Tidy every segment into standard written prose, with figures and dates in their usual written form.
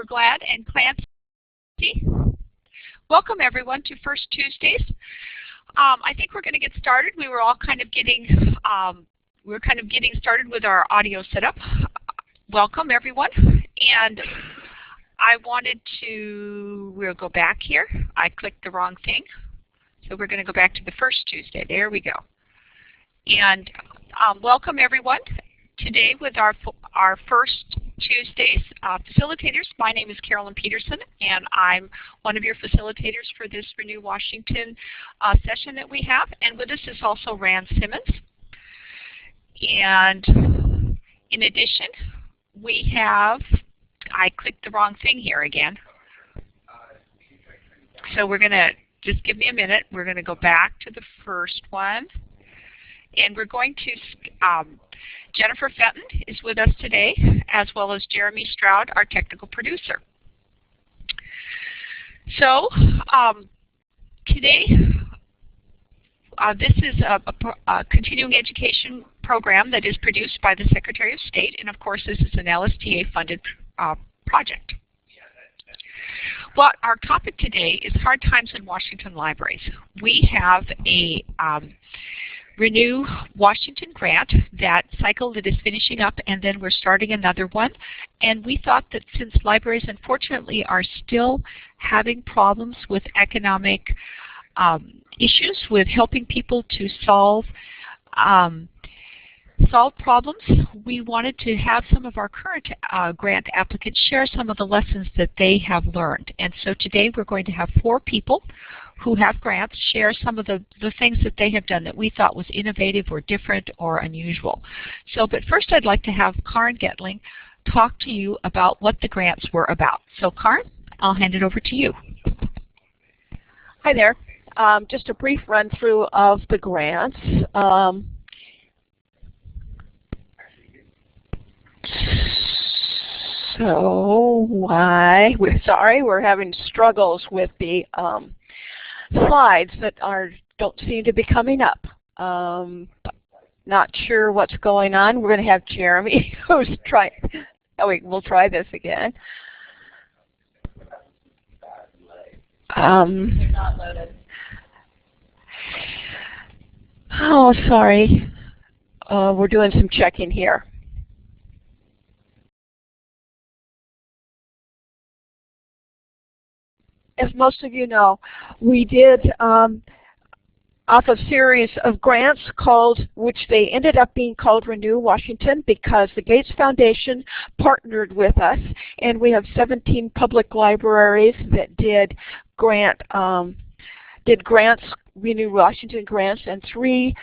we're glad, and Clancy. Welcome everyone to First Tuesdays. I think we're going to get started. We were all kind of getting started with our audio setup. Welcome everyone, and we'll go back here. I clicked the wrong thing, so we're going to go back to the first Tuesday. There we go. And welcome everyone. Today with our first Tuesdays facilitators. My name is Carolyn Peterson, and I'm one of your facilitators for this Renew Washington session that we have. And with us is also Rand Simmons. And in addition, we have, I clicked the wrong thing here again. So we're going to, just give me a minute, we're going to go back to the first one. And we're going to, Jennifer Fenton is with us today, as well as Jeremy Stroud, our technical producer. So today, this is a continuing education program that is produced by the Secretary of State, and of course this is an LSTA-funded project. But our topic today is hard times in Washington libraries. We have a Renew Washington grant, that cycle that is finishing up, and then we're starting another one. And we thought that since libraries unfortunately are still having problems with economic issues with helping people to solve problems, we wanted to have some of our current grant applicants share some of the lessons that they have learned. And so today we're going to have 4 people who have grants share some of the things that they have done that we thought was innovative or different or unusual. So, but first I'd like to have Karen Getling talk to you about what the grants were about. So Karen, I'll hand it over to you. Hi there. Just a brief run through of the grants. We're sorry, we're having struggles with the slides that don't seem to be coming up. Not sure what's going on. We're going to have Jeremy who's trying. Oh wait, we'll try this again. They're not loaded. Oh, sorry. We're doing some checking here. As most of you know, we did off a series of grants which they ended up being called Renew Washington because the Gates Foundation partnered with us, and we have 17 public libraries that did grants, Renew Washington grants, and 3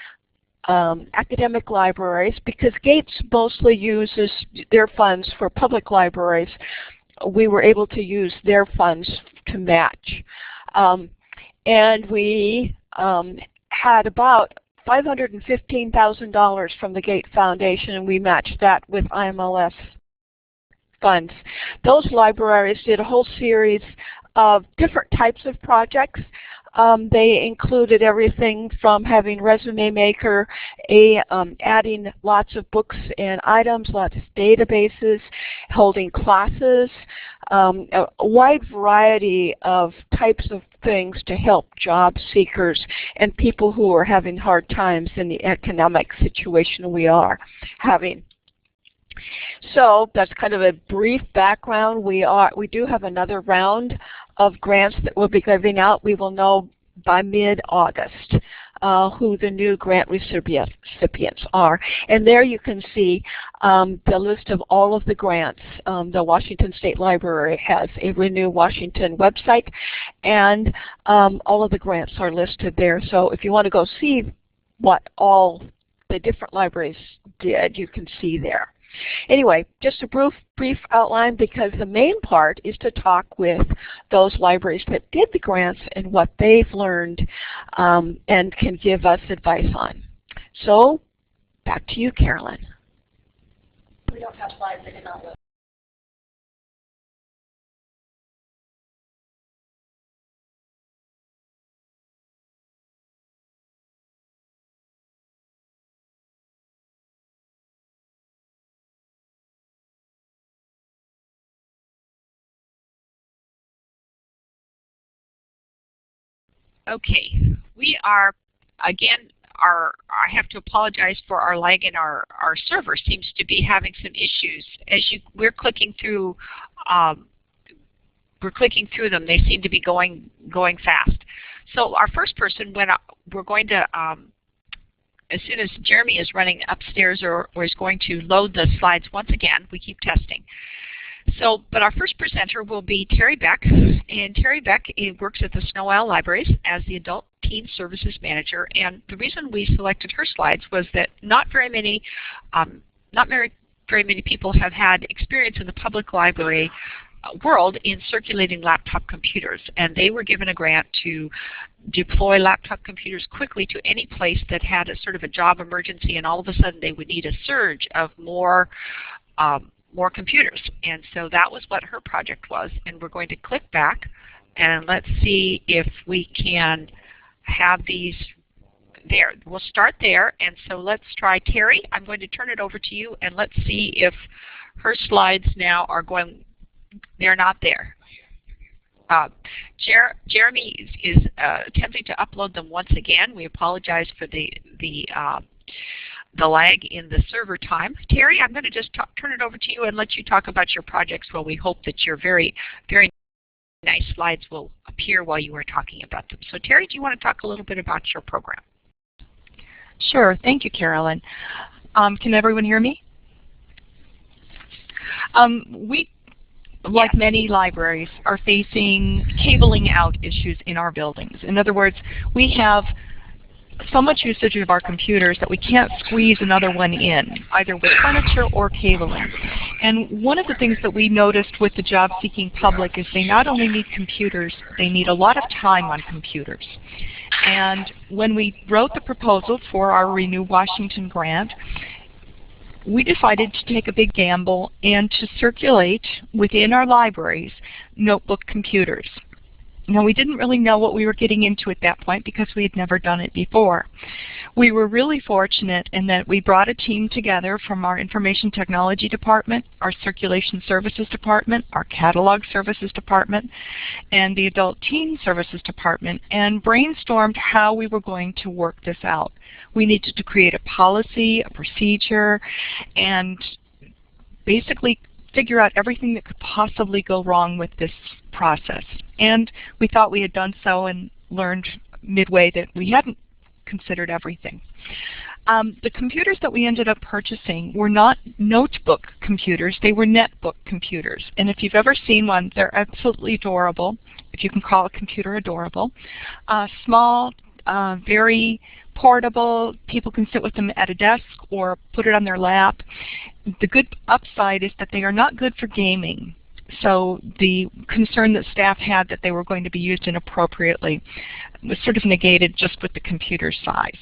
academic libraries, because Gates mostly uses their funds for public libraries. We were able to use their funds to match. And we had about $515,000 from the Gates Foundation, and we matched that with IMLS funds. Those libraries did a whole series of different types of projects. They included everything from having Resume Maker, adding lots of books and items, lots of databases, holding classes, a wide variety of types of things to help job seekers and people who are having hard times in the economic situation we are having. So that's kind of a brief background. We do have another round of grants that we'll be giving out. We will know by mid-August who the new grant recipients are. And there you can see the list of all of the grants. The Washington State Library has a Renew Washington website, and all of the grants are listed there. So if you want to go see what all the different libraries did, you can see there. Anyway, just a brief outline, because the main part is to talk with those libraries that did the grants and what they've learned and can give us advice on. So back to you, Carolyn. We don't have slides, they did not load. Okay, we are, again, I have to apologize for our lag in our server. Seems to be having some issues. We're clicking through them. They seem to be going fast. So our first person, we're going to, as soon as Jeremy is running upstairs or is going to load the slides once again, we keep testing. So, but our first presenter will be Terry Beck, and Terry Beck works at the Snow Isle Libraries as the Adult Teen Services Manager. And the reason we selected her slides was that not very many people have had experience in the public library world in circulating laptop computers, and they were given a grant to deploy laptop computers quickly to any place that had a sort of a job emergency, and all of a sudden they would need a surge of more computers. And so that was what her project was, and we're going to click back and let's see if we can have these there. We'll start there, and so let's try Terry. I'm going to turn it over to you, and let's see if her slides now are going. They're not there. Jeremy is attempting to upload them once again. We apologize for the lag in the server time. Terry, I'm going to just turn it over to you and let you talk about your projects while we hope that your very, very nice slides will appear while you are talking about them. So Terry, do you want to talk a little bit about your program? Sure. Thank you, Carolyn. Can everyone hear me? Like many libraries, are facing cabling out issues in our buildings. In other words, we have so much usage of our computers that we can't squeeze another one in, either with furniture or cabling. And one of the things that we noticed with the job-seeking public is they not only need computers, they need a lot of time on computers. And when we wrote the proposal for our Renew Washington grant, we decided to take a big gamble and to circulate within our libraries notebook computers. Now, we didn't really know what we were getting into at that point because we had never done it before. We were really fortunate in that we brought a team together from our Information Technology Department, our Circulation Services Department, our Catalog Services Department, and the Adult Teen Services Department, and brainstormed how we were going to work this out. We needed to create a policy, a procedure, and basically figure out everything that could possibly go wrong with this process. And we thought we had done so and learned midway that we hadn't considered everything. The computers that we ended up purchasing were not notebook computers, they were netbook computers. And if you've ever seen one, they're absolutely adorable, if you can call a computer adorable. Small, very portable. People can sit with them at a desk or put it on their lap. The good upside is that they are not good for gaming. So the concern that staff had that they were going to be used inappropriately was sort of negated just with the computer size.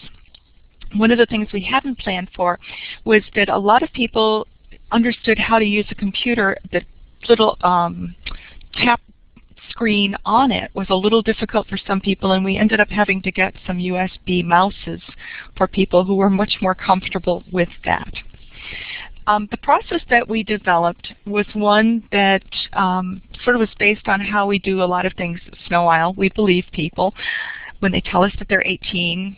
One of the things we hadn't planned for was that a lot of people understood how to use a computer. The little tap screen on it was a little difficult for some people, and we ended up having to get some USB mouses for people who were much more comfortable with that. The process that we developed was one that sort of was based on how we do a lot of things at Snow Isle. We believe people. When they tell us that they're 18,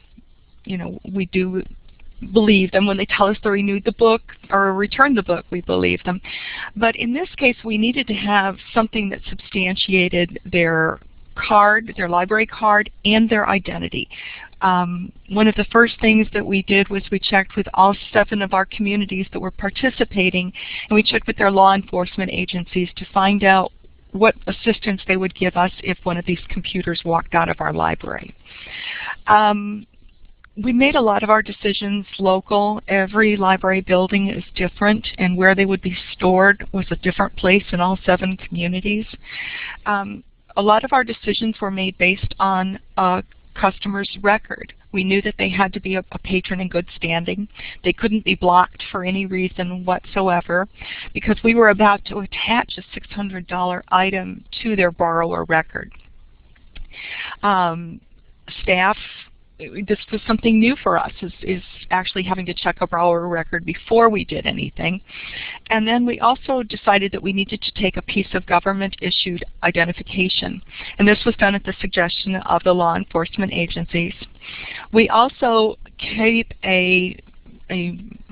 you know, we do believe them. When they tell us they renewed the book or returned the book, we believe them. But in this case, we needed to have something that substantiated their card, their library card, and their identity. One of the first things that we did was we checked with all 7 of our communities that were participating, and we checked with their law enforcement agencies to find out what assistance they would give us if one of these computers walked out of our library. We made a lot of our decisions local. Every library building is different, and where they would be stored was a different place in all 7 communities. A lot of our decisions were made based on a customer's record. We knew that they had to be a patron in good standing. They couldn't be blocked for any reason whatsoever, because we were about to attach a $600 item to their borrower record. Staff this was something new for us, is actually having to check a borrower record before we did anything. And then we also decided that we needed to take a piece of government-issued identification. And this was done at the suggestion of the law enforcement agencies. We also keep a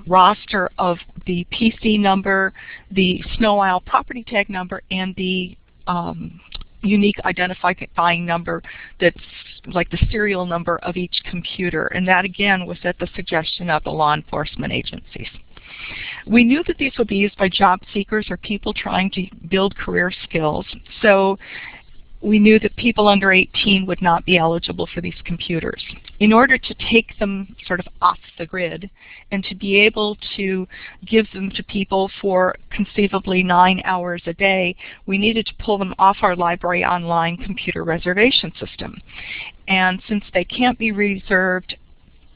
roster of the PC number, the Snow Isle property tag number, and the unique identifying number that's like the serial number of each computer. And that again was at the suggestion of the law enforcement agencies. We knew that these would be used by job seekers or people trying to build career skills. So we knew that people under 18 would not be eligible for these computers. In order to take them sort of off the grid and to be able to give them to people for conceivably 9 hours a day, we needed to pull them off our library online computer reservation system. And since they can't be reserved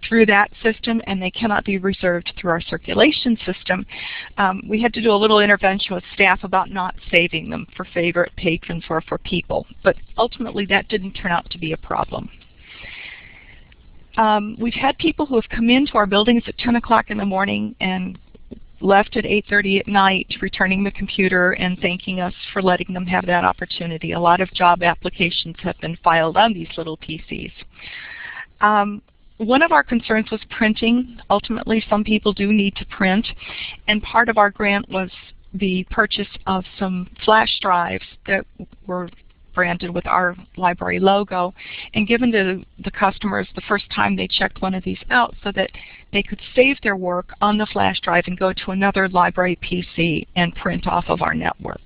through that system and they cannot be reserved through our circulation system, we had to do a little intervention with staff about not saving them for favorite patrons or for people. But ultimately that didn't turn out to be a problem. We've had people who have come into our buildings at 10 o'clock in the morning and left at 8:30 at night, returning the computer and thanking us for letting them have that opportunity. A lot of job applications have been filed on these little PCs. One of our concerns was printing. Ultimately, some people do need to print, and part of our grant was the purchase of some flash drives that were branded with our library logo and given to the customers the first time they checked one of these out so that they could save their work on the flash drive and go to another library PC and print off of our network.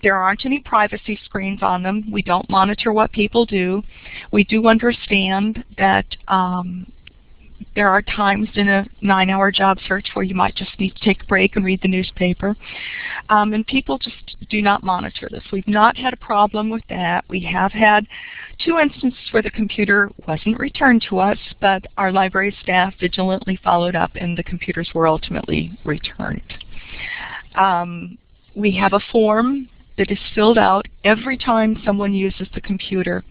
There aren't any privacy screens on them. We don't monitor what people do. We do understand that there are times in a 9-hour job search where you might just need to take a break and read the newspaper. And people just do not monitor this. We've not had a problem with that. We have had 2 instances where the computer wasn't returned to us, but our library staff vigilantly followed up and the computers were ultimately returned. We have a form that is filled out every time someone uses the computer.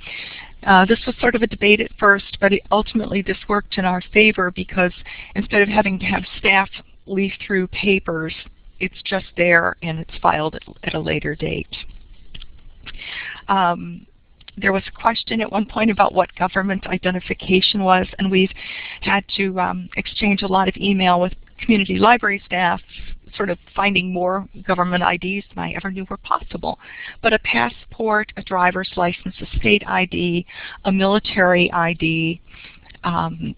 This was sort of a debate at first, but ultimately this worked in our favor because instead of having to have staff leaf through papers, it's just there and it's filed at a later date. There was a question at one point about what government identification was, and we've had to exchange a lot of email with community library staff sort of finding more government IDs than I ever knew were possible. But a passport, a driver's license, a state ID, a military ID,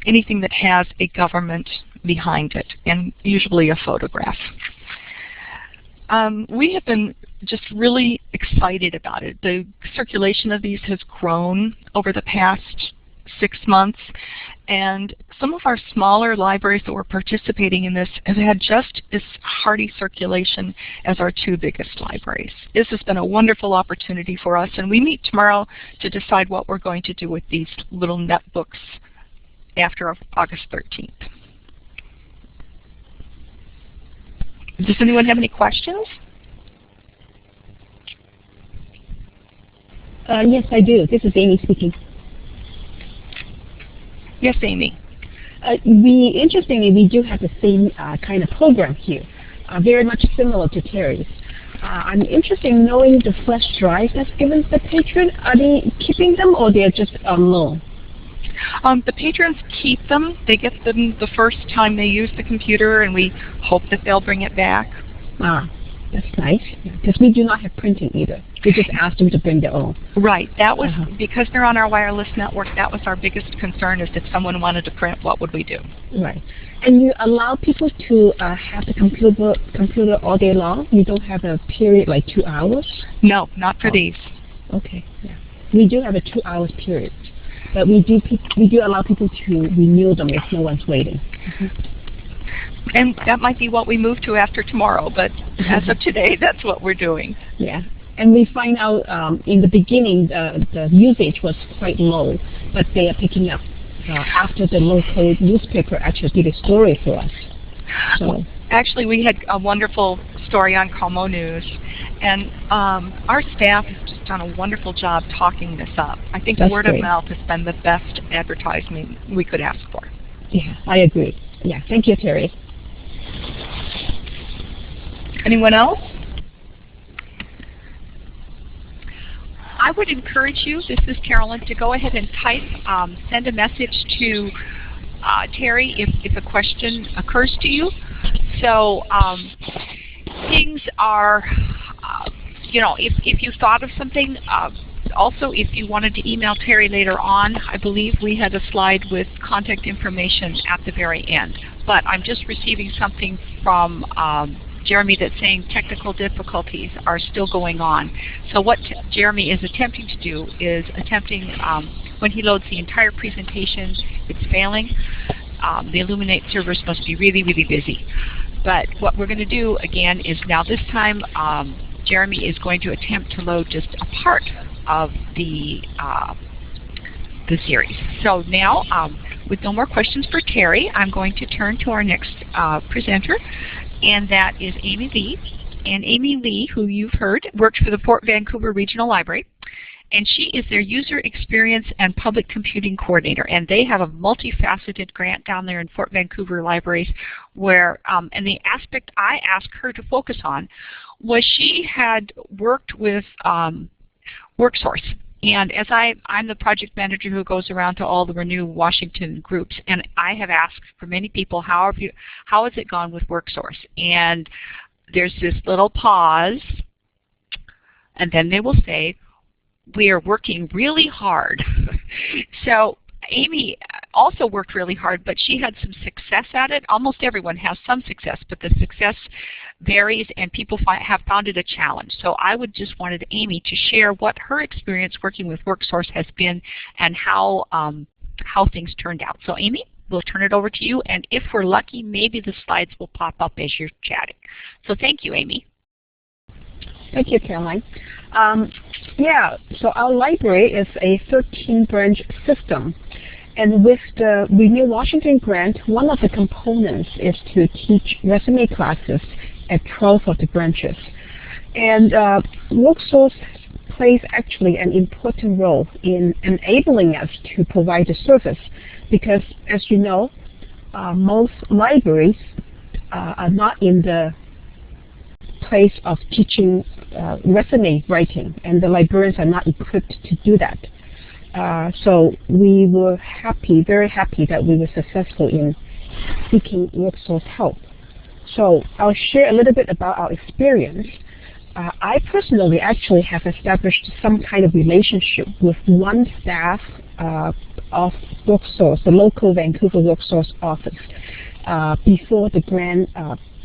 anything that has a government behind it, and usually a photograph. We have been just really excited about it. The circulation of these has grown over the past 6 months, and some of our smaller libraries that were participating in this have had just as hearty circulation as our 2 biggest libraries. This has been a wonderful opportunity for us, and we meet tomorrow to decide what we're going to do with these little netbooks after August 13th. Does anyone have any questions? Yes, I do. This is Amy speaking. Yes, Amy. Interestingly, we do have the same kind of program here, very much similar to Terry's. I'm interested in knowing the flash drive that's given to the patron. Are they keeping them or they're just on loan? The patrons keep them. They get them the first time they use the computer, and we hope that they'll bring it back. Ah, that's nice, because we do not have printing either. We just asked them to bring their own. Right. That was, because they're on our wireless network, that was our biggest concern, is if someone wanted to print, what would we do? Right. And you allow people to have the computer all day long? You don't have a period like 2 hours? No, not for these. Okay. Yeah. We do have a 2 hours period, but we do allow people to renew them if no one's waiting. And that might be what we move to after tomorrow, but as of today, that's what we're doing. Yeah. And we find out in the beginning the usage was quite low, but they are picking up after the local newspaper actually did a story for us. So. Actually, we had a wonderful story on Como News, And our staff has just done a wonderful job talking this up. I think That's word great. of mouth has been the best advertisement we could ask for. Yeah, I agree. Yeah, thank you, Terry. Anyone else? I would encourage you, this is Carolyn, to go ahead and type, send a message to Terry if a question occurs to you. So things are, you know, if you thought of something, also if you wanted to email Terry later on, I believe we had a slide with contact information at the very end. But I'm just receiving something from Jeremy that's saying technical difficulties are still going on. So what Jeremy is attempting to do is when he loads the entire presentation, it's failing. The Illuminate servers must be really, really busy. But what we're going to do again is now this time Jeremy is going to attempt to load just a part of the series. So now, with no more questions for Terry, I'm going to turn to our next presenter, and that is Amy Lee. And Amy Lee, who you've heard, works for the Fort Vancouver Regional Library, and she is their User Experience and Public Computing Coordinator. And they have a multifaceted grant down there in Fort Vancouver Libraries where, and the aspect I asked her to focus on was she had worked with WorkSource. And as I'm the project manager who goes around to all the Renew Washington groups, and I have asked for many people, how has it gone with WorkSource? And there's this little pause, and then they will say, we are working really hard. So Amy also worked really hard, but she had some success at it. Almost everyone has some success, but the success varies, and people have found it a challenge. So I would just wanted Amy to share what her experience working with WorkSource has been and how things turned out. So Amy, we'll turn it over to you, and if we're lucky, maybe the slides will pop up as you're chatting. So thank you, Amy. Thank you, Caroline. Yeah, so our library is a 13-branch system. And with the Renew Washington grant, one of the components is to teach resume classes at 12 of the branches. And WorkSource plays actually an important role in enabling us to provide the service because, as you know, most libraries are not in the place of teaching resume writing, and the librarians are not equipped to do that. So we were very happy that we were successful in seeking WorkSource help. So I'll share a little bit about our experience. I personally actually have established some kind of relationship with one staff of WorkSource, the local Vancouver WorkSource office, before the grant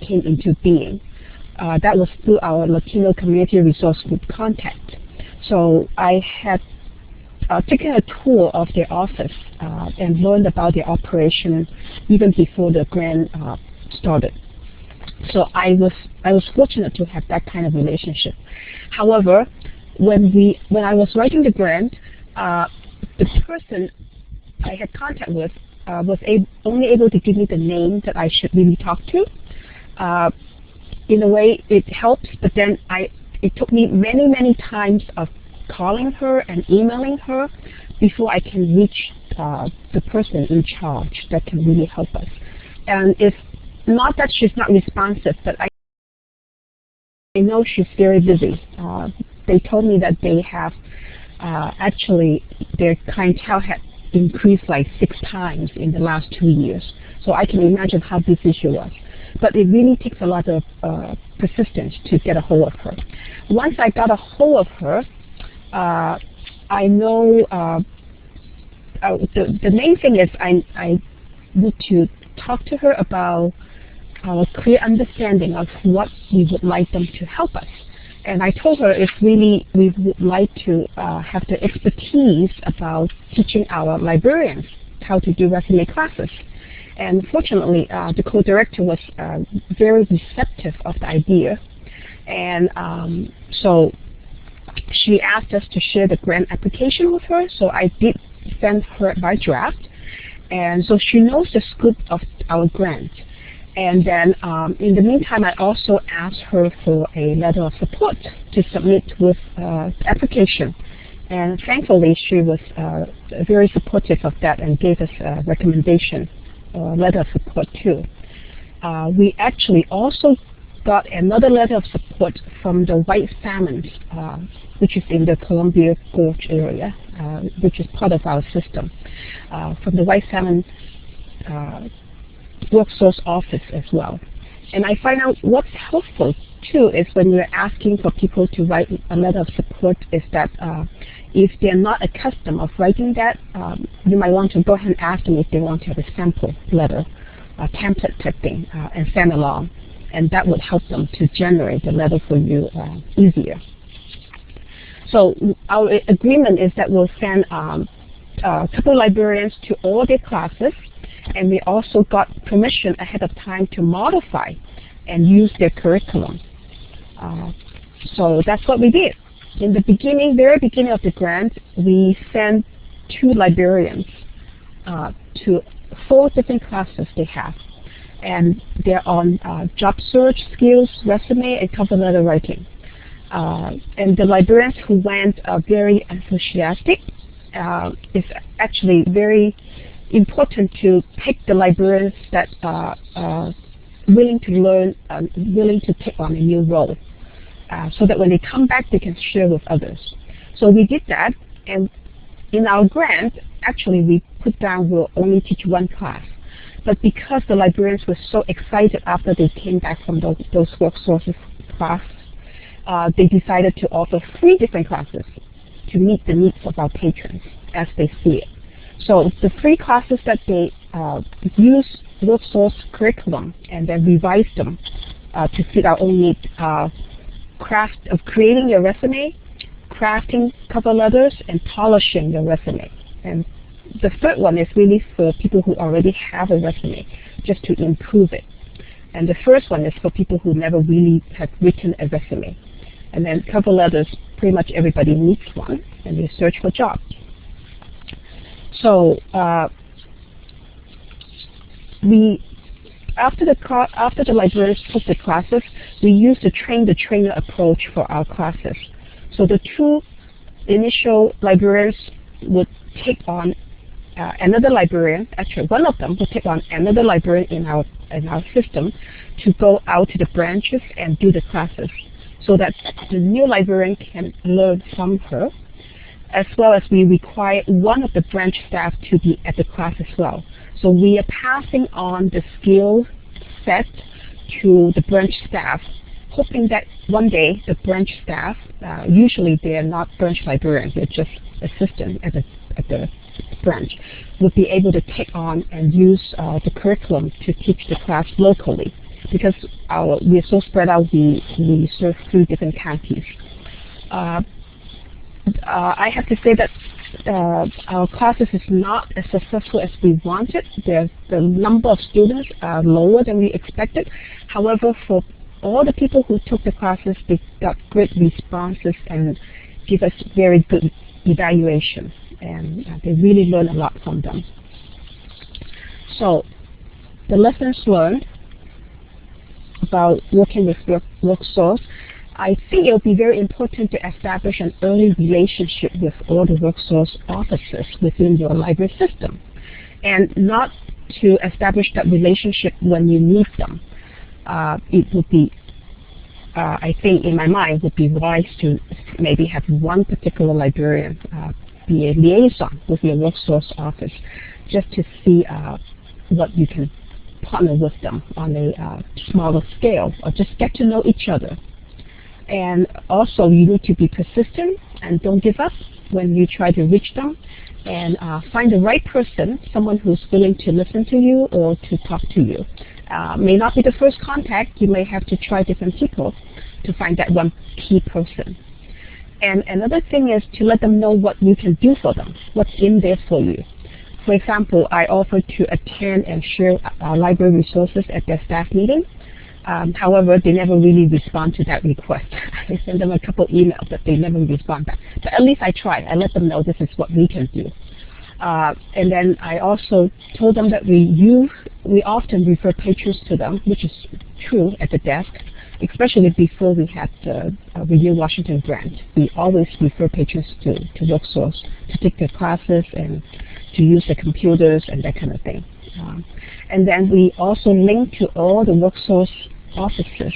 came into being. That was through our Latino Community Resource Group contact. So I had taken a tour of their office and learned about their operation even before the grant started. So I was fortunate to have that kind of relationship. However, when I was writing the grant, the person I had contact with was only able to give me the name that I should really talk to. In a way, it helps, but then it took me many times of calling her and emailing her before I can reach the person in charge that can really help us. And it's not that she's not responsive, but I know she's very busy. They told me that they have actually their clientele had increased like 6 times in the last 2 years. So I can imagine how busy she was. But it really takes a lot of persistence to get a hold of her. Once I got a hold of her, I know the main thing is I need to talk to her about our clear understanding of what we would like them to help us. And I told her if really we would like to have the expertise about teaching our librarians how to do resume classes. And fortunately, the co-director was very receptive of the idea. And so she asked us to share the grant application with her, so I did send her my draft. And so she knows the scope of our grant. And then in the meantime, I also asked her for a letter of support to submit with application. And thankfully, she was very supportive of that and gave us a recommendation, letter of support too. We actually also got another letter of support from the white salmons, which is in the Columbia Gorge area, which is part of our system, from the white salmon WorkSource office as well. And I find out what's helpful too is when you're asking for people to write a letter of support is that if they're not accustomed of writing that, you might want to go ahead and ask them if they want to have a sample letter, a template type thing, and send along. And that would help them to generate the letter for you easier. So our agreement is that we'll send a couple librarians to all their classes, and we also got permission ahead of time to modify and use their curriculum. So that's what we did. In the beginning, very beginning of the grant, we sent 2 librarians to 4 different classes they have. And they're on job search, skills, resume, and cover letter writing. And the librarians who went are very enthusiastic. It's actually very important to pick the librarians that are willing to learn, willing to take on a new role, so that when they come back, they can share with others. So we did that, and in our grant, actually we put down we'll only teach 1 class. But because the librarians were so excited after they came back from those WorkSources class, they decided to offer 3 different classes to meet the needs of our patrons as they see it. So the 3 classes that they use WorkSource curriculum and then revise them to fit our own needs, craft of creating your resume, crafting cover letters, and polishing your resume. And the third one is really for people who already have a resume, just to improve it. And the first one is for people who never really have written a resume. And then cover letters, pretty much everybody needs one, and they search for jobs. So after the librarians took the classes, we used the train-the-trainer approach for our classes. So the 2 initial librarians would take on another librarian. Actually, one of them would take on another librarian in our system to go out to the branches and do the classes, so that the new librarian can learn from her, as well as we require one of the branch staff to be at the class as well. So we are passing on the skill set to the branch staff, hoping that one day the branch staff, usually they are not branch librarians, they're just assistants at the branch, will be able to take on and use the curriculum to teach the class locally. Because we're so spread out, we serve 3 different counties. I have to say that our classes is not as successful as we wanted. The number of students are lower than we expected. However, for all the people who took the classes, they got great responses and give us very good evaluation. And they really learn a lot from them. So the lessons learned about working with WorkSource, I think it will be very important to establish an early relationship with all the WorkSource officers within your library system, and not to establish that relationship when you need them. It would be, I think in my mind, would be wise to maybe have one particular librarian be a liaison with your WorkSource office, just to see what you can partner with them on a smaller scale, or just get to know each other. And also, you need to be persistent and don't give up when you try to reach them, and find the right person, someone who's willing to listen to you or to talk to you. May not be the first contact. You may have to try different people to find that one key person. And another thing is to let them know what you can do for them, what's in there for you. For example, I offered to attend and share library resources at their staff meeting. However, they never really respond to that request. I sent them a couple emails, but they never respond back. But at least I tried. I let them know this is what we can do. And then I also told them that we often refer patrons to them, which is true at the desk, especially before we had the Renew Washington grant. We always refer patrons to WorkSource to take their classes and to use the computers and that kind of thing. And then we also link to all the WorkSource offices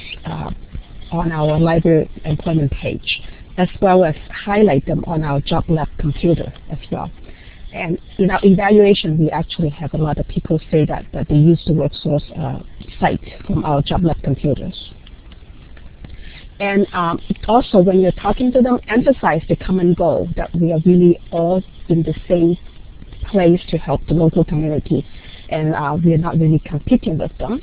on our library employment page, as well as highlight them on our job lab computer as well. And in our evaluation, we actually have a lot of people say that they use the WorkSource site from our job lab computers. And also, when you're talking to them, emphasize the common goal that we are really all in the same place to help the local community, and we are not really competing with them,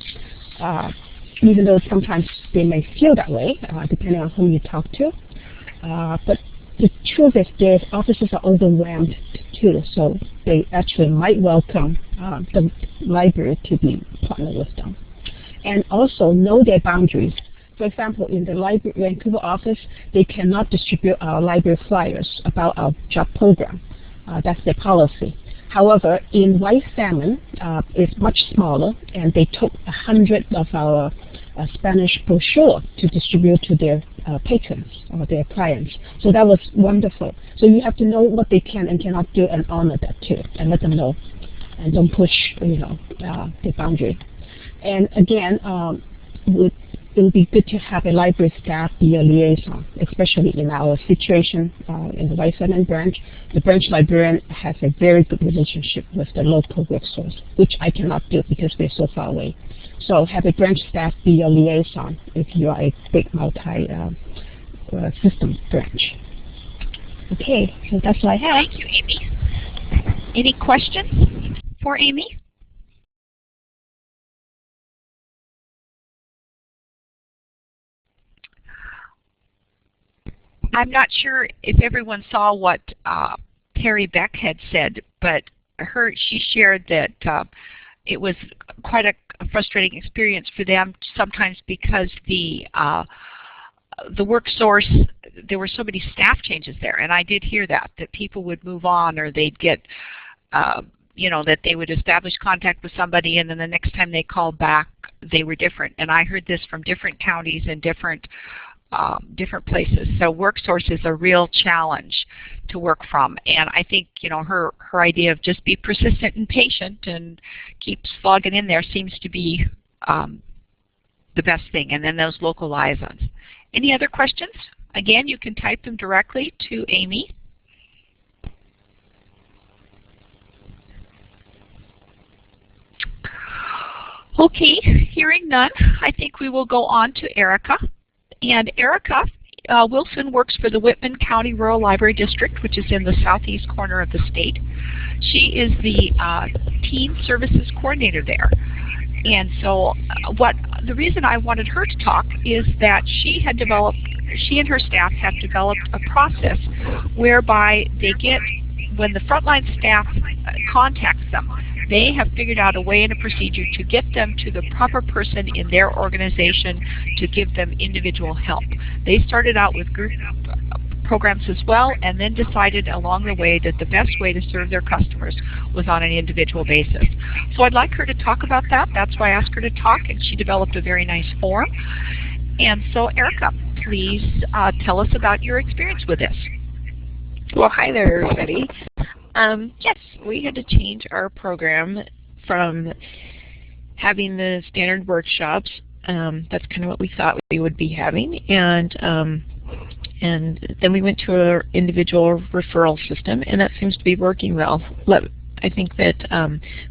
even though sometimes they may feel that way, depending on who you talk to. But the truth is, their offices are overwhelmed too, so they actually might welcome the library to be partnered with them. And also know their boundaries. For example, in the Vancouver office, they cannot distribute our library flyers about our job program. That's their policy. However, in White Salmon, it's much smaller, and they took 100 of our Spanish brochure to distribute to their patrons or their clients. So that was wonderful. So you have to know what they can and cannot do and honor that too, and let them know, and don't push, the boundary. And again, it would be good to have a library staff be a liaison, especially in our situation in the White Salmon branch. The branch librarian has a very good relationship with the local WorkSource, which I cannot do because we're so far away. So have a branch staff be a liaison if you are a big multi-system branch. Okay, so that's what I have. Thank you, Amy. Any questions for Amy? I'm not sure if everyone saw what Terry Beck had said, but she shared that it was quite a frustrating experience for them sometimes because the WorkSource, there were so many staff changes there, and I did hear that people would move on, or they'd get, that they would establish contact with somebody, and then the next time they called back, they were different. And I heard this from different counties and different places. So WorkSource is a real challenge to work from. And I think, her idea of just be persistent and patient and keep slogging in there seems to be the best thing. And then those local liaisons. Any other questions? Again, you can type them directly to Amy. Okay, hearing none, I think we will go on to Erica. And Erica Wilson works for the Whitman County Rural Library District, which is in the southeast corner of the state. She is the Teen Services Coordinator there. And so the reason I wanted her to talk is that she and her staff have developed a process whereby they get, when the frontline staff contacts them, they have figured out a way and a procedure to get them to the proper person in their organization to give them individual help. They started out with group programs as well, and then decided along the way that the best way to serve their customers was on an individual basis. So I'd like her to talk about that. That's why I asked her to talk, and she developed a very nice form. And so Erica, please tell us about your experience with this. Well, hi there, everybody. Yes, we had to change our program from having the standard workshops. That's kind of what we thought we would be having, and then we went to our individual referral system, and that seems to be working well. I think that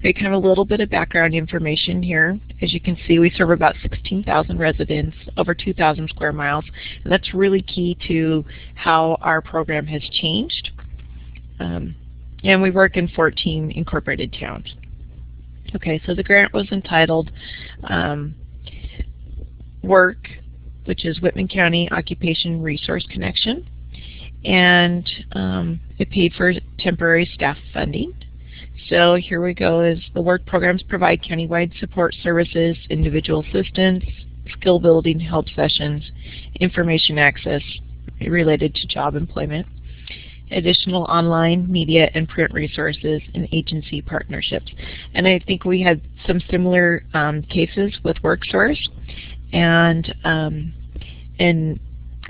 we kind of a little bit of background information here. As you can see, we serve about 16,000 residents, over 2,000 square miles, and that's really key to how our program has changed. And we work in 14 incorporated towns. Okay, so the grant was entitled WORC, which is Whitman County Occupation Resource Connection, and it paid for temporary staff funding. So here we go, is the WORC programs provide countywide support services, individual assistance, skill building, help sessions, information access related to job employment. additional online, media, and print resources, and agency partnerships. And I think we had some similar cases with WorkSource and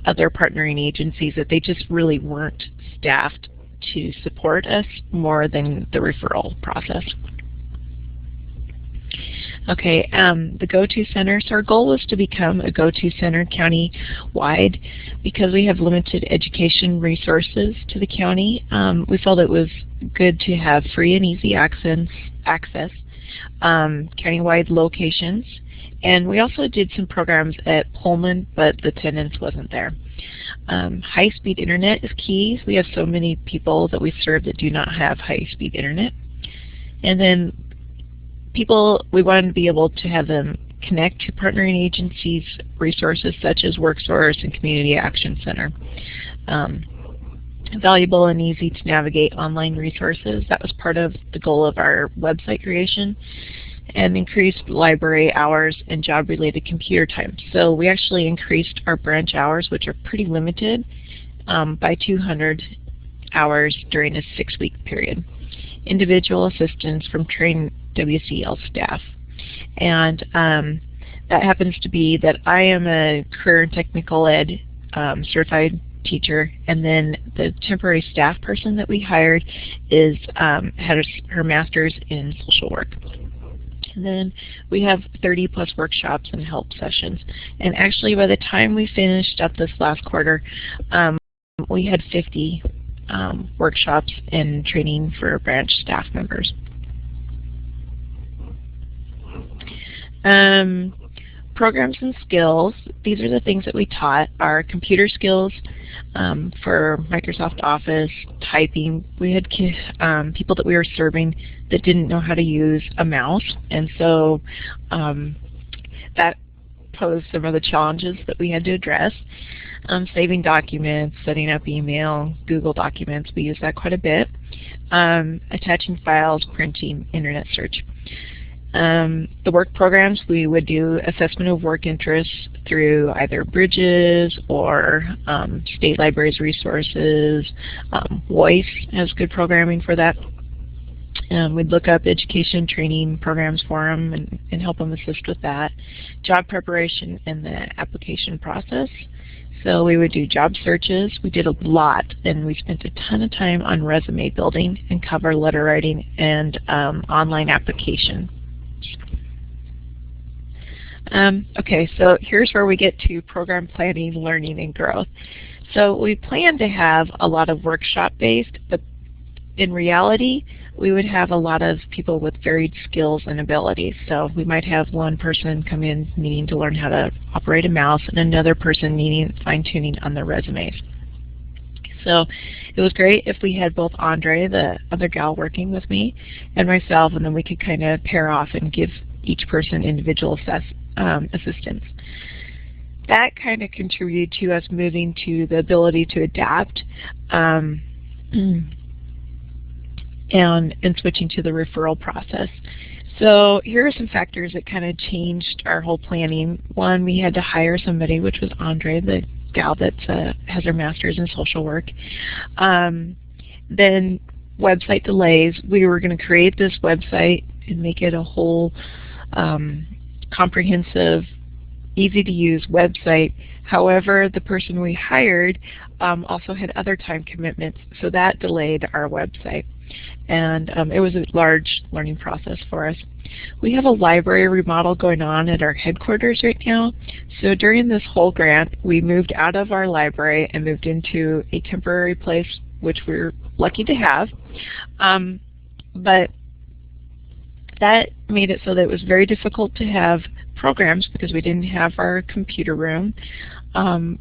other partnering agencies that they just really weren't staffed to support us more than the referral process. Okay, the go-to center. So our goal was to become a go-to center county-wide because we have limited education resources to the county. We felt it was good to have free and easy access, county-wide locations. And we also did some programs at Pullman, but the attendance wasn't there. High-speed internet is key. We have so many people that we serve that do not have high-speed internet. And then people, we wanted to be able to have them connect to partnering agencies, resources such as WorkSource and Community Action Center. Valuable and easy to navigate online resources. That was part of the goal of our website creation. And increased library hours and job-related computer time. So we actually increased our branch hours, which are pretty limited, by 200 hours during a 6-week period. Individual assistance from trained WCL staff. And that happens to be that I am a career and technical ed certified teacher, and then the temporary staff person that we hired is had her master's in social work. And then we have 30+ workshops and help sessions. And actually by the time we finished up this last quarter, we had 50 workshops and training for branch staff members. Programs and skills, these are the things that we taught. Our computer skills for Microsoft Office, typing. We had people that we were serving that didn't know how to use a mouse, and so that posed some of the challenges that we had to address. Saving documents, setting up email, Google Documents, we use that quite a bit. Attaching files, printing, internet search. The work programs, we would do assessment of work interests through either Bridges or state libraries resources. Voice has good programming for that. We'd look up education training programs for them and help them assist with that. Job preparation and the application process. So we would do job searches. We did a lot, and we spent a ton of time on resume building and cover letter writing and online application. Okay, so here's where we get to program planning, learning, and growth. So we plan to have a lot of workshop-based, but in reality, we would have a lot of people with varied skills and abilities. So we might have one person come in needing to learn how to operate a mouse and another person needing fine-tuning on their resumes. So it was great if we had both Andre, the other gal working with me, and myself, and then we could kind of pair off and give each person individual assistance. That kind of contributed to us moving to the ability to adapt and switching to the referral process. So here are some factors that kind of changed our whole planning. One, we had to hire somebody, which was Andre, the gal that has her master's in social work. Then website delays. We were going to create this website and make it a whole comprehensive, easy-to-use website. However, the person we hired also had other time commitments, so that delayed our website. And it was a large learning process for us. We have a library remodel going on at our headquarters right now. So during this whole grant, we moved out of our library and moved into a temporary place, which we're lucky to have. But that made it so that it was very difficult to have programs because we didn't have our computer room.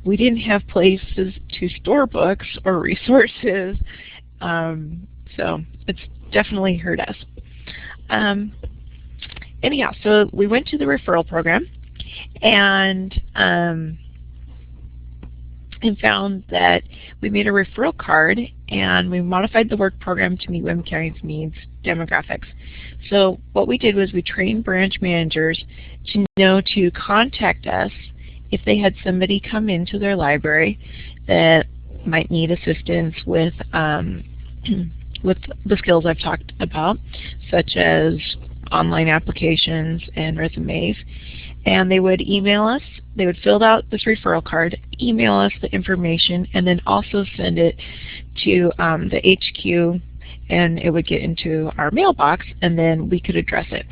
We didn't have places to store books or resources. So it's definitely hurt us. Anyhow, so we went to the referral program and found that we made a referral card and we modified the work program to meet Webb County's needs demographics. So what we did was we trained branch managers to know to contact us if they had somebody come into their library that might need assistance with with the skills I've talked about, such as online applications and resumes. And they would email us, they would fill out this referral card, email us the information, and then also send it to the HQ, and it would get into our mailbox, and then we could address it.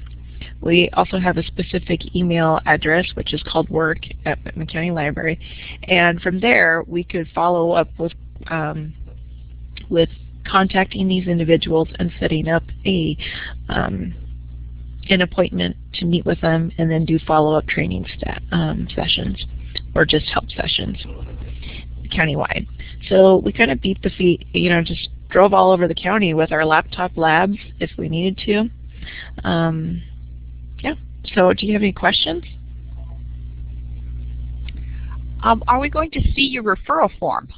We also have a specific email address, which is called WORC at Whitman County Library, and from there we could follow up with contacting these individuals and setting up an appointment to meet with them, and then do follow-up training sessions or just help sessions countywide. So we kind of beat the feet, just drove all over the county with our laptop labs if we needed to. Yeah. So do you have any questions? Are we going to see your referral form?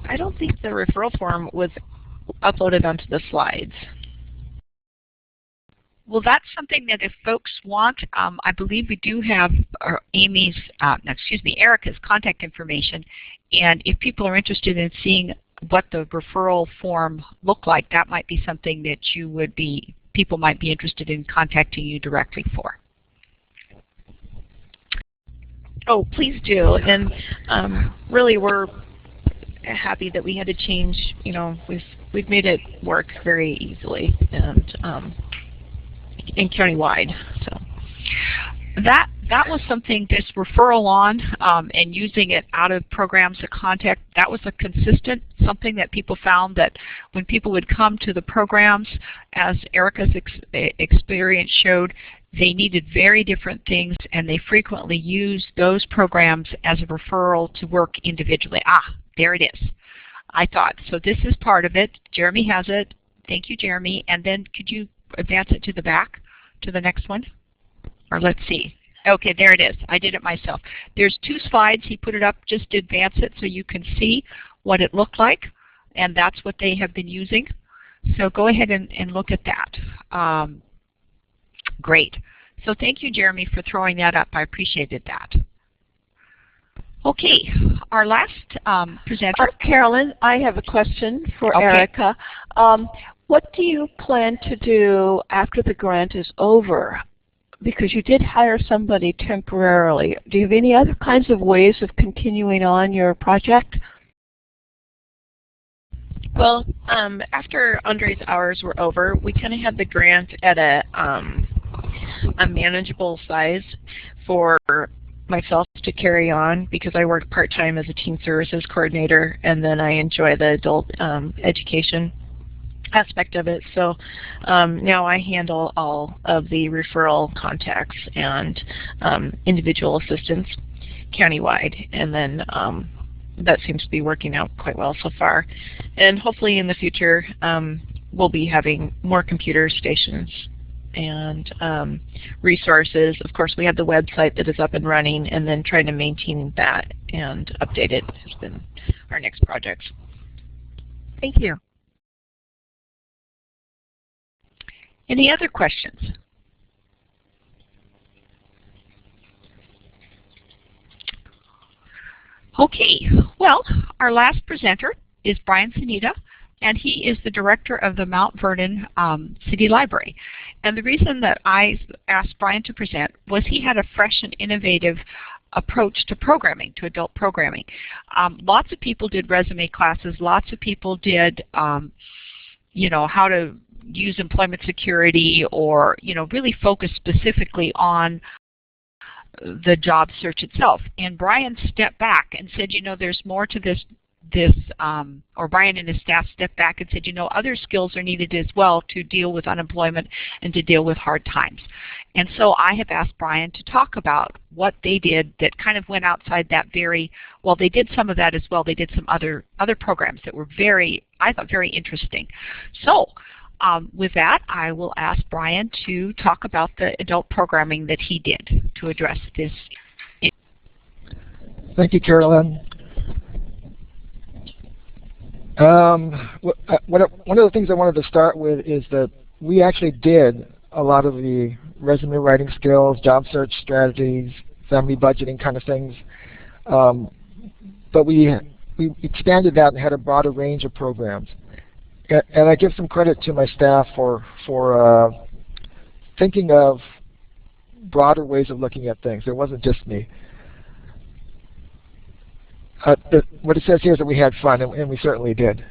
I don't think the referral form was uploaded onto the slides. Well, that's something that if folks want, I believe we do have Erica's contact information, and if people are interested in seeing what the referral form looked like, that might be something that people might be interested in contacting you directly for. Oh, please do. And really, we're happy that we had to change. We've made it work very easily and countywide. So that was something, this referral on and using it out of programs to contact, that was a consistent something that people found, that when people would come to the programs, as Erica's experience showed, they needed very different things, and they frequently used those programs as a referral to work individually. There it is. I thought, so this is part of it. Jeremy has it. Thank you, Jeremy. And then could you advance it to the back, to the next one? Or let's see. Okay, there it is. I did it myself. There's 2 slides. He put it up. Just advance it so you can see what it looked like. And that's what they have been using. So go ahead and look at that. Great. So thank you, Jeremy, for throwing that up. I appreciated that. Okay, our last presenter. Carolyn, I have a question for Okay. Erica. What do you plan to do after the grant is over? Because you did hire somebody temporarily. Do you have any other kinds of ways of continuing on your project? well, after Andre's hours were over, we kind of had the grant at a manageable size for myself to carry on, because I work part-time as a teen services coordinator, and then I enjoy the adult education aspect of it. So now I handle all of the referral contacts and individual assistance countywide, and then that seems to be working out quite well so far. And hopefully in the future we'll be having more computer stations and resources. Of course, we have the website that is up and running, and then trying to maintain that and update it has been our next project. Thank you. Any other questions? Okay, well, our last presenter is Brian Sanita, and he is the director of the Mount Vernon City Library. And the reason that I asked Brian to present was he had a fresh and innovative approach to programming, to adult programming. Lots of people did resume classes, lots of people did how to use employment security, or really focus specifically on the job search itself. And Brian stepped back and said, there's more to this, or Brian and his staff stepped back and said, other skills are needed as well to deal with unemployment and to deal with hard times. And so I have asked Brian to talk about what they did that kind of went outside that well, they did some of that as well. They did some other programs that were I thought very interesting. So with that, I will ask Brian to talk about the adult programming that he did to address this. Thank you, Carolyn. One of the things I wanted to start with is that we actually did a lot of the resume writing skills, job search strategies, family budgeting kind of things. But we expanded that and had a broader range of programs. And I give some credit to my staff for thinking of broader ways of looking at things. It wasn't just me. What it says here is that we had fun, and we certainly did.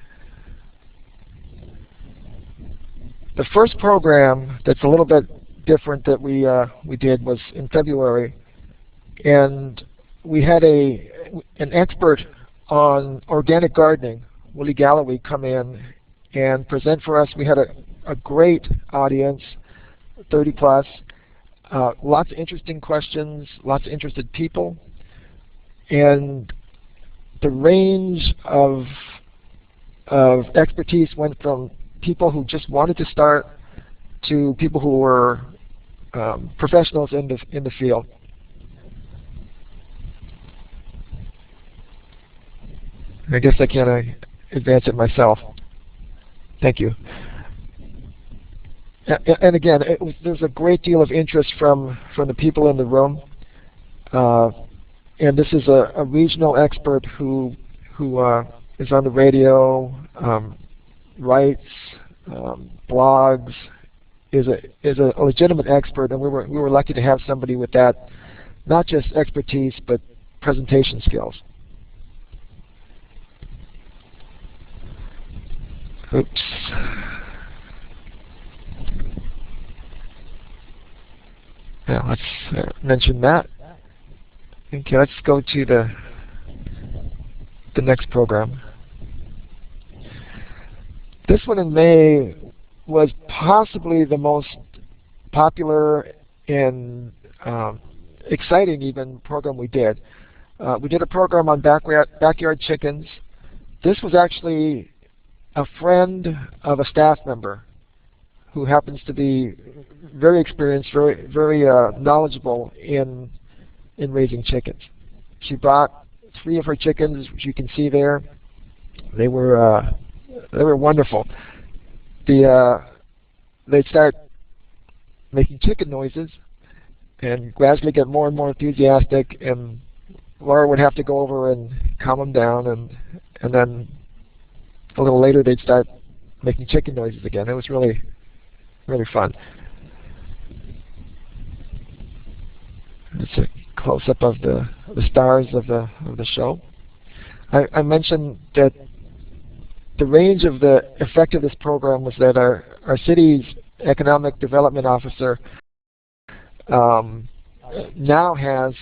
The first program that's a little bit different that we did was in February, and we had an expert on organic gardening, Willie Galloway, come in and present for us. We had a great audience, 30 plus, lots of interesting questions, lots of interested people, and the range of expertise went from people who just wanted to start to people who were professionals in the field. I guess I can advance it myself. Thank you. And again, there's a great deal of interest from the people in the room. And this is a regional expert who is on the radio, writes, blogs, is a legitimate expert, and we were lucky to have somebody with that, not just expertise but presentation skills. Oops. Now let's mention that. Okay, let's go to the next program. This one in May was possibly the most popular and exciting even program we did. We did a program on backyard chickens. This was actually a friend of a staff member who happens to be very experienced, very knowledgeable in raising chickens. She brought 3 of her chickens, which you can see there. They were wonderful. They'd start making chicken noises and gradually get more and more enthusiastic, and Laura would have to go over and calm them down, and then a little later they'd start making chicken noises again. It was really fun. It's a close-up of the stars of the show. I mentioned that the range of the effect of this program was that our city's economic development officer now has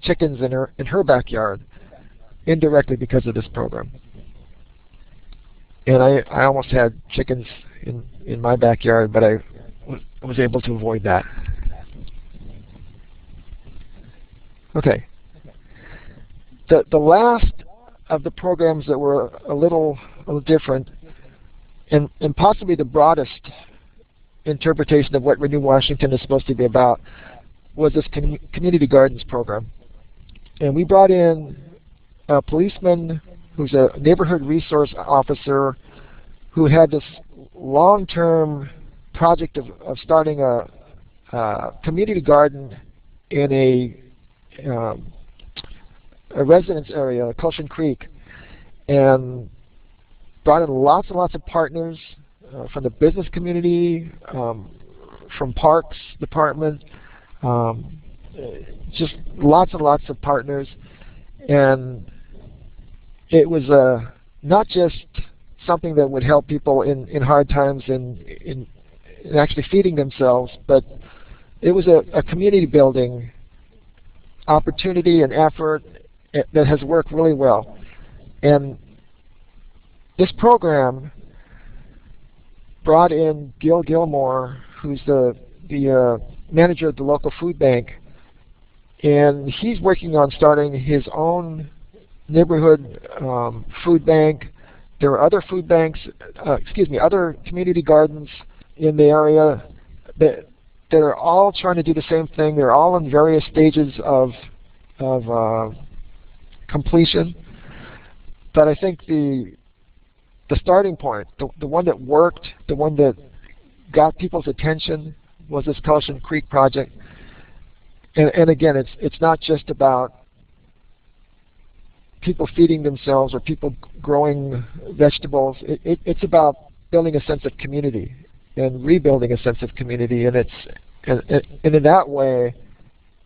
chickens in her backyard indirectly because of this program. And I almost had chickens in my backyard, but I was able to avoid that. Okay. The last of the programs that were a little different, and possibly the broadest interpretation of what Renew Washington is supposed to be about, was this community gardens program. And we brought in a policeman who's a neighborhood resource officer who had this long-term project of starting a community garden in a residence area, Kulshan Creek, and brought in lots and lots of partners from the business community, from Parks Department, just lots and lots of partners. And it was not just something that would help people in hard times in actually feeding themselves, but it was a community building opportunity and effort that has worked really well. And this program brought in Gil Gilmore, who's the manager of the local food bank, and he's working on starting his own neighborhood food bank. There are other food banks, other community gardens in the area that are all trying to do the same thing. They're all in various stages of completion. But I think the starting point, the one that worked, the one that got people's attention, was this Kulshan Creek project. And again, it's not just about people feeding themselves or people growing vegetables. It's about building a sense of community and rebuilding a sense of community. And in that way,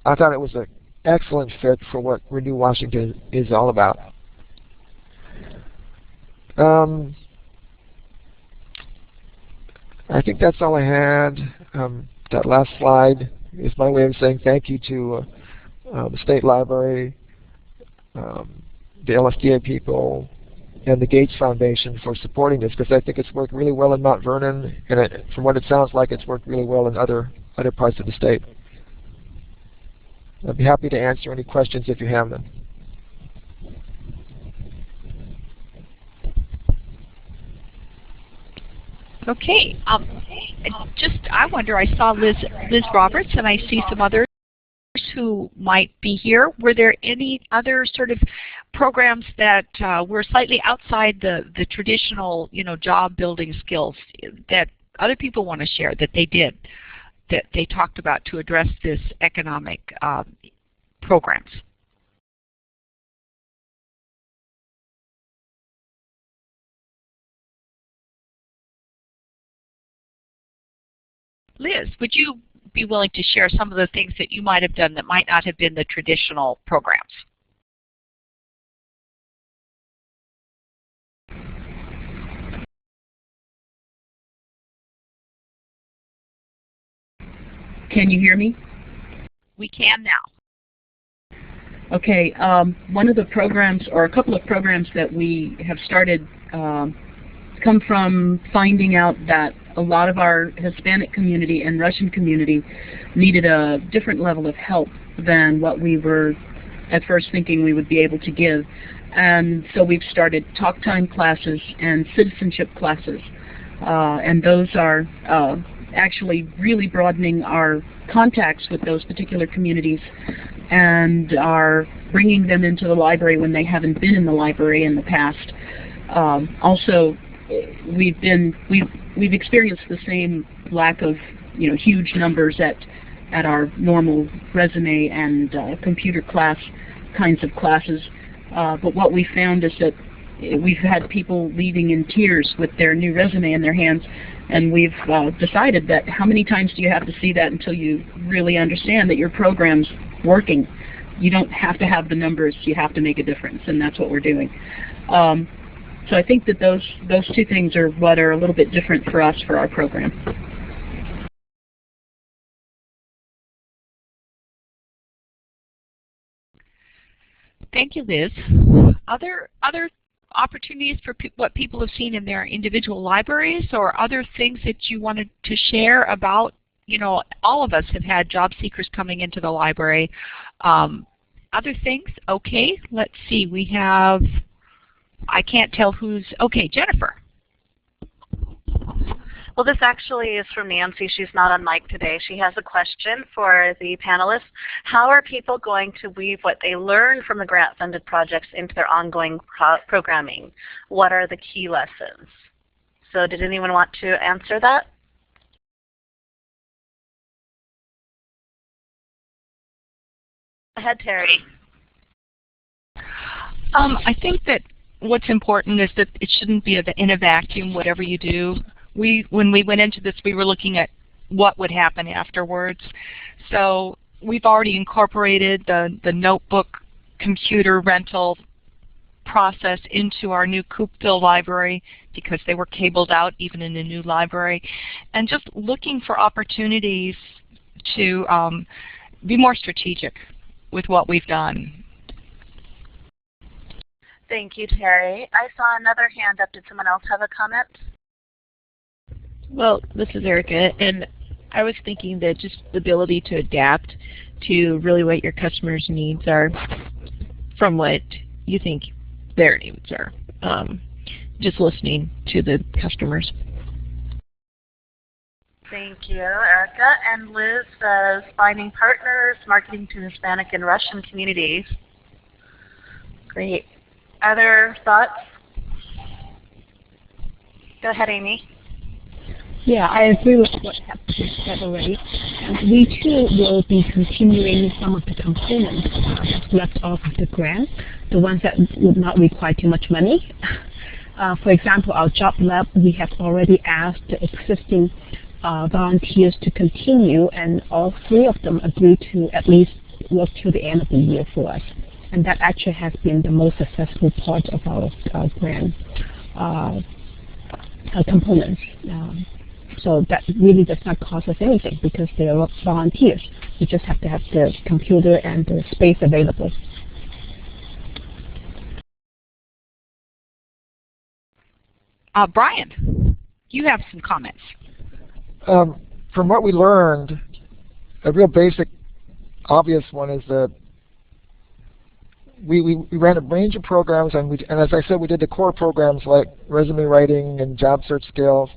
I thought it was an excellent fit for what Renew Washington is all about. I think that's all I had. That last slide is my way of saying thank you to the State Library, the LSDA people, and the Gates Foundation for supporting this, because I think it's worked really well in Mount Vernon, and from what it sounds like, it's worked really well in other parts of the state. I'd be happy to answer any questions if you have them. Okay. I wonder, I saw Liz Roberts, and I see some others who might be here. Were there any other sort of programs that were slightly outside the traditional, job building skills that other people want to share that they did, that they talked about to address this economic programs? Liz, would you be willing to share some of the things that you might have done that might not have been the traditional programs? Can you hear me? We can now. Okay, one of the programs, or a couple of programs that we have started come from finding out that a lot of our Hispanic community and Russian community needed a different level of help than what we were at first thinking we would be able to give. And so we've started talk time classes and citizenship classes. And those are actually really broadening our contacts with those particular communities and are bringing them into the library when they haven't been in the library in the past. Also, we've experienced the same lack of huge numbers at our normal resume and computer class kinds of classes. But what we found is that we've had people leaving in tears with their new resume in their hands, and we've decided that how many times do you have to see that until you really understand that your program's working? You don't have to have the numbers, you have to make a difference, and that's what we're doing. So I think that those two things are what are a little bit different for us for our program. Thank you, Liz. Other opportunities for what people have seen in their individual libraries, or other things that you wanted to share about, all of us have had job seekers coming into the library. Other things? Okay, let's see. We have, I can't tell who's, okay, Jennifer. Well, this actually is from Nancy. She's not on mic today. She has a question for the panelists. How are people going to weave what they learn from the grant-funded projects into their ongoing programming? What are the key lessons? So did anyone want to answer that? Go ahead, Terry. I think that what's important is that it shouldn't be in a vacuum, whatever you do. When we went into this, we were looking at what would happen afterwards. So we've already incorporated the notebook computer rental process into our new Coopville library because they were cabled out even in a new library. And just looking for opportunities to be more strategic with what we've done. Thank you, Terry. I saw another hand up. Did someone else have a comment? Well, this is Erica, and I was thinking that just the ability to adapt to really what your customers' needs are from what you think their needs are. Just listening to the customers. Thank you, Erica. And Liz says, finding partners, marketing to Hispanic and Russian communities. Great. Other thoughts? Go ahead, Amy. Yeah, I agree with what has been said already. And we too will be continuing some of the components that's left off of the grant, the ones that would not require too much money. For example, our job lab, we have already asked the existing volunteers to continue, and all 3 of them agreed to at least work till the end of the year for us. And that actually has been the most successful part of our grant components. So that really does not cost us anything because they are volunteers. We just have to have the computer and the space available. Brian, you have some comments. From what we learned, a real basic, obvious one is that we ran a range of programs, and as I said, we did the core programs like resume writing and job search skills,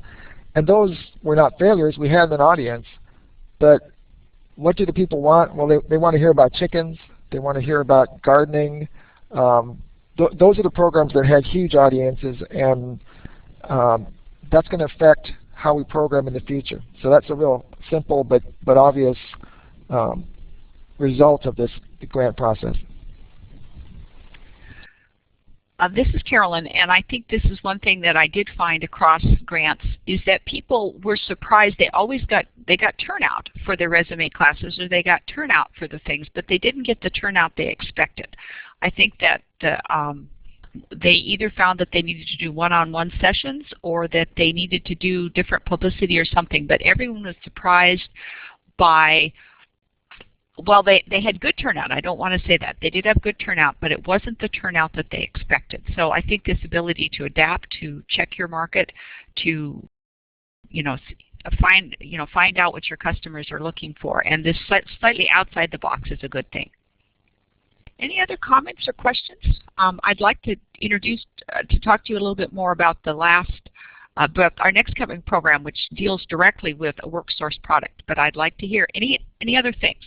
and those were not failures. We had an audience, but what do the people want? Well, they want to hear about chickens. They want to hear about gardening. Those are the programs that had huge audiences, and that's going to affect how we program in the future. So that's a real simple but obvious result of the grant process. This is Carolyn, and I think this is one thing that I did find across grants is that people were surprised. They got turnout for their resume classes, or they got turnout for the things, but they didn't get the turnout they expected. I think that they either found that they needed to do one-on-one sessions or that they needed to do different publicity or something, but everyone was surprised by, well, they had good turnout. I don't want to say that. They did have good turnout, but it wasn't the turnout that they expected. So I think this ability to adapt, to check your market, to find out what your customers are looking for, and this slightly outside the box is a good thing. Any other comments or questions? I'd like to talk to you a little bit more about about our next coming program, which deals directly with a WorkSource product. But I'd like to hear any other things.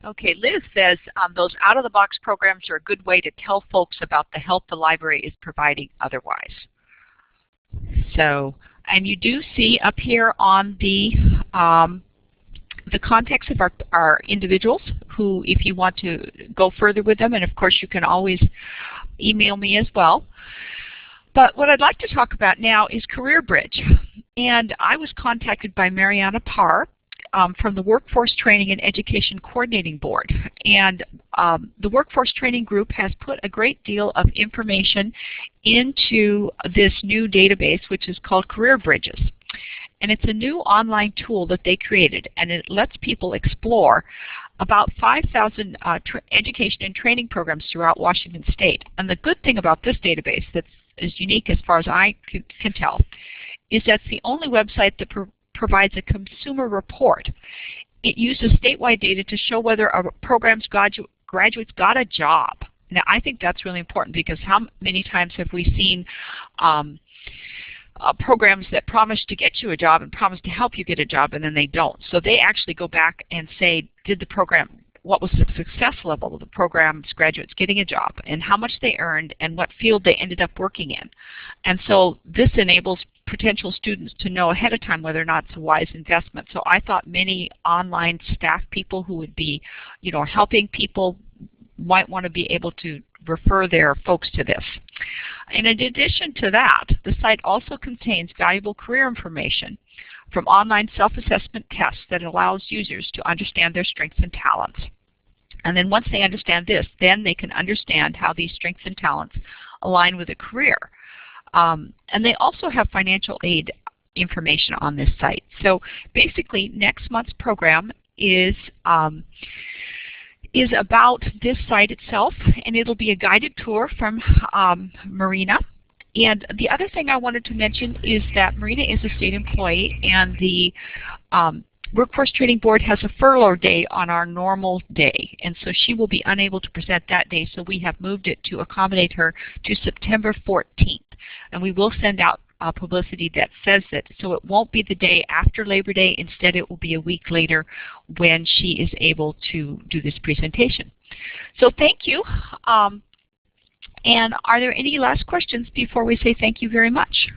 Okay, Liz says those out-of-the-box programs are a good way to tell folks about the help the library is providing otherwise. So, and you do see up here on the contacts of our individuals who, if you want to go further with them, and of course you can always email me as well. But what I'd like to talk about now is Career Bridge. And I was contacted by Mariana Parr from the Workforce Training and Education Coordinating Board. And the Workforce Training Group has put a great deal of information into this new database, which is called Career Bridges. And it's a new online tool that they created, and it lets people explore about 5,000 education and training programs throughout Washington State. And the good thing about this database that's as unique as far as I can tell is that's the only website that provides a consumer report. It uses statewide data to show whether a program's graduates got a job. Now, I think that's really important because how many times have we seen programs that promise to get you a job and promise to help you get a job, and then they don't. So they actually go back and say, what was the success level of the program's graduates getting a job, and how much they earned, and what field they ended up working in. And so this enables potential students to know ahead of time whether or not it's a wise investment. So I thought many online staff people who would be, helping people might want to be able to refer their folks to this. And in addition to that, the site also contains valuable career information from online self-assessment tests that allows users to understand their strengths and talents. And then once they understand this, then they can understand how these strengths and talents align with a career. And they also have financial aid information on this site. So basically, next month's program is about this site itself, and it'll be a guided tour from Marina. And the other thing I wanted to mention is that Marina is a state employee, and the Workforce Training Board has a furlough day on our normal day, and so she will be unable to present that day, so we have moved it to accommodate her to September 14th. And we will send out publicity that says it. So it won't be the day after Labor Day. Instead, it will be a week later when she is able to do this presentation. So thank you. And are there any last questions before we say thank you very much?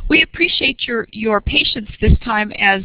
We appreciate your patience this time as